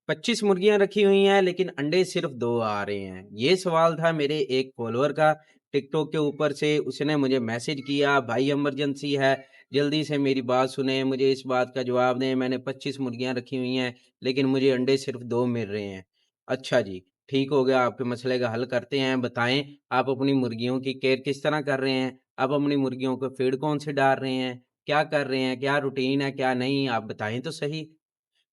25 मुर्गियाँ रखी हुई हैं, लेकिन अंडे सिर्फ़ 2 आ रहे हैं। ये सवाल था मेरे एक फ़ॉलोवर का टिकटॉक के ऊपर से, उसने मुझे मैसेज किया, भाई इमरजेंसी है, जल्दी से मेरी बात सुनें, मुझे इस बात का जवाब दें, मैंने 25 मुर्गियाँ रखी हुई हैं, लेकिन मुझे अंडे सिर्फ़ 2 मिल रहे हैं। अच्छा जी, ठीक हो गया, आपके मसले का हल करते हैं, बताएँ आप अपनी मुर्गियों की केयर किस तरह कर रहे हैं? आप अपनी मुर्गियों को फ़ीड कौन-सी डाल रहे हैं? क्या कर रहे हैं? क्या रूटीन है, क्या नहीं? आप बताएँ तो सही।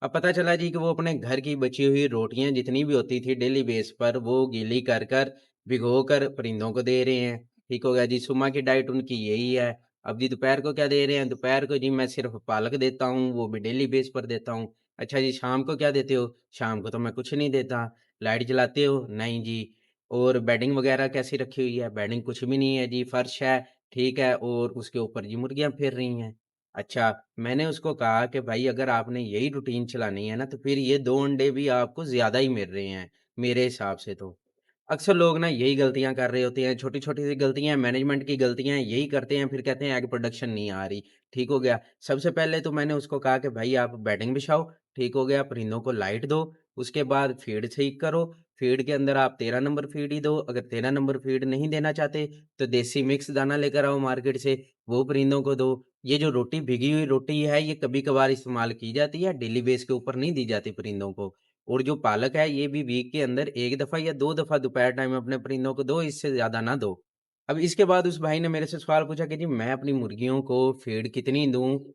अब पता चला जी कि वो अपने घर की बची हुई रोटियाँ जितनी भी होती थी डेली बेस पर वो गीली कर कर, भिगो कर परिंदों को दे रहे हैं। ठीक हो गया जी, सुबह की डाइट उनकी यही है। अब जी दोपहर को क्या दे रहे हैं? दोपहर को जी मैं सिर्फ़ पालक देता हूँ, वो भी डेली बेस पर देता हूँ। अच्छा जी, शाम को क्या देते हो? शाम को तो मैं कुछ नहीं देता। लाइट जलाते हो? नहीं जी। और बेडिंग वग़ैरह कैसी रखी हुई है? बेडिंग कुछ भी नहीं है जी, फर्श है, ठीक है, और उसके ऊपर जी मुर्गियाँ फिर रही हैं। अच्छा, मैंने उसको कहा कि भाई अगर आपने यही रूटीन चलानी है ना, तो फिर ये 2 अंडे भी आपको ज़्यादा ही मिल रहे हैं, मेरे हिसाब से तो। अक्सर लोग ना यही गलतियाँ कर रहे होते हैं, छोटी-छोटी सी गलतियाँ, मैनेजमेंट की गलतियाँ यही करते हैं, फिर कहते हैं एग प्रोडक्शन नहीं आ रही। ठीक हो गया, सबसे पहले तो मैंने उसको कहा कि भाई आप बेडिंग बिछाओ, ठीक हो गया, परिंदों को लाइट दो, उसके बाद फ़ीड ठीक करो, फ़ीड के अंदर आप 13 नंबर फ़ीड ही दो, अगर 13 नंबर फ़ीड नहीं देना चाहते, तो देसी मिक्स दाना लेकर आओ मार्केट से, वो परिंदों को दो। ये जो रोटी भीगी हुई रोटी है, ये कभी-कभार इस्तेमाल की जाती है, डेली बेस के ऊपर नहीं दी जाती परिंदों को। और जो पालक है, ये भी वीक के अंदर 1 दफ़ा या 2 दफ़ा दोपहर टाइम अपने परिंदों को दो, इससे ज़्यादा ना दो। अब इसके बाद उस भाई ने मेरे से सवाल पूछा कि जी मैं अपनी मुर्गियों को फ़ीड कितनी दूँ?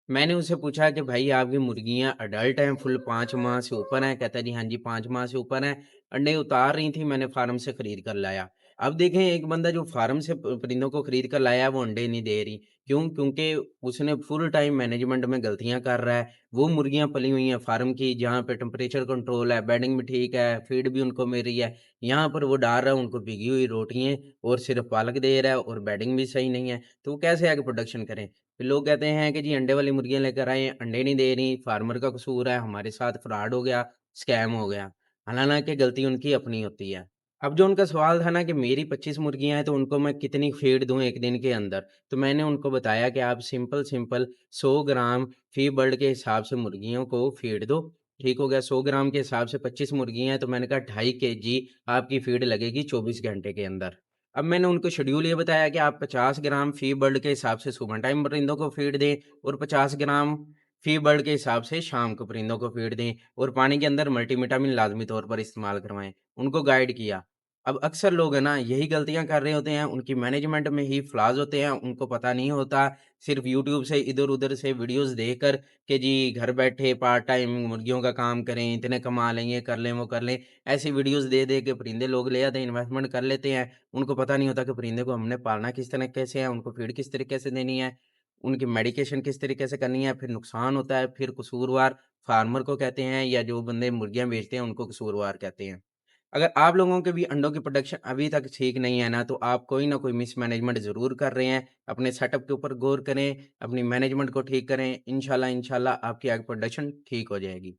मैंने उससे पूछा कि भाई आपकी मुर्गियाँ अडल्ट हैं, फुल 5 माह से ऊपर हैं? कहता है जी हाँ जी, 5 माह से ऊपर हैं। अंडे उतार रही थी, मैंने फार्म से खरीद कर लाया। अब देखें एक बंदा जो फार्म से परिंदों को खरीद कर लाया है, वो अंडे नहीं दे रही। क्यों? क्योंकि उसने फुल टाइम मैनेजमेंट में गलतियाँ कर रहा है। वो मुर्गियाँ पली हुई हैं फार्म की, जहाँ पे टेम्परेचर कंट्रोल है, बेडिंग भी ठीक है, फीड भी उनको मिल रही है। यहाँ पर वो डाल रहा है उनको भीगी हुई रोटियाँ और सिर्फ़ पालक दे रहा है और बेडिंग भी सही नहीं है। तो वो कैसे आगे प्रोडक्शन करें? फिर लोग कहते हैं कि जी अंडे वाली मुर्गियाँ लेकर आए, अंडे नहीं दे रही, फार्मर का कसूर है, हमारे साथ फ्रॉड हो गया, स्कैम हो गया। हालाँकि गलती उनकी अपनी होती है। अब जो उनका सवाल था ना कि मेरी 25 मुर्गियाँ हैं तो उनको मैं कितनी फ़ीड दूँ 1 दिन के अंदर? तो मैंने उनको बताया कि आप सिंपल-सिंपल 100 ग्राम फ़ी बर्ड के हिसाब से मुर्गियों को फ़ीड दो। ठीक हो गया, 100 ग्राम के हिसाब से 25 मुर्गियाँ हैं तो मैंने कहा 2.5 केजी आपकी फ़ीड लगेगी 24 घंटे के अंदर। अब मैंने उनको शेड्यूल ये बताया कि आप 50 ग्राम फ़ी बर्ड के हिसाब से सुबह टाइम परिंदों को फ़ीड दें और 50 ग्राम फ़ी बर्ड के हिसाब से शाम को परिंदों को फ़ीड दें और पानी के अंदर मल्टीविटामिन लाज़मी तौर पर इस्तेमाल करवाएँ। उनको गाइड किया। अब अक्सर लोग है ना यही गलतियाँ कर रहे होते हैं, उनकी मैनेजमेंट में ही फ्लॉज़ होते हैं, उनको पता नहीं होता, सिर्फ़ यूट्यूब से इधर-उधर से वीडियोज़ देखकर कि जी घर बैठे पार्ट टाइम मुर्गियों का काम करें, इतने कमा लें, ये कर लें, वो कर लें। ऐसी वीडियोज़ दे-दे के परिंदे लोग ले आते हैं, इन्वेस्टमेंट कर लेते हैं। उनको पता नहीं होता कि परिंदे को हमने पालना किस तरीके से है, उनको फ़ीड किस तरीके से देनी है, उनकी मेडिकेशन किस तरीके से करनी है, फिर नुकसान होता है, फिर कसूरवार फार्मर को कहते हैं या जो बंदे मुर्गियाँ बेचते हैं उनको कसूरवार कहते हैं। अगर आप लोगों के भी अंडों की प्रोडक्शन अभी तक ठीक नहीं है ना, तो आप कोई ना कोई मिसमैनेजमेंट ज़रूर कर रहे हैं। अपने सेटअप के ऊपर गौर करें, अपनी मैनेजमेंट को ठीक करें। इंशाल्लाह इंशाल्लाह आपकी एग प्रोडक्शन ठीक हो जाएगी।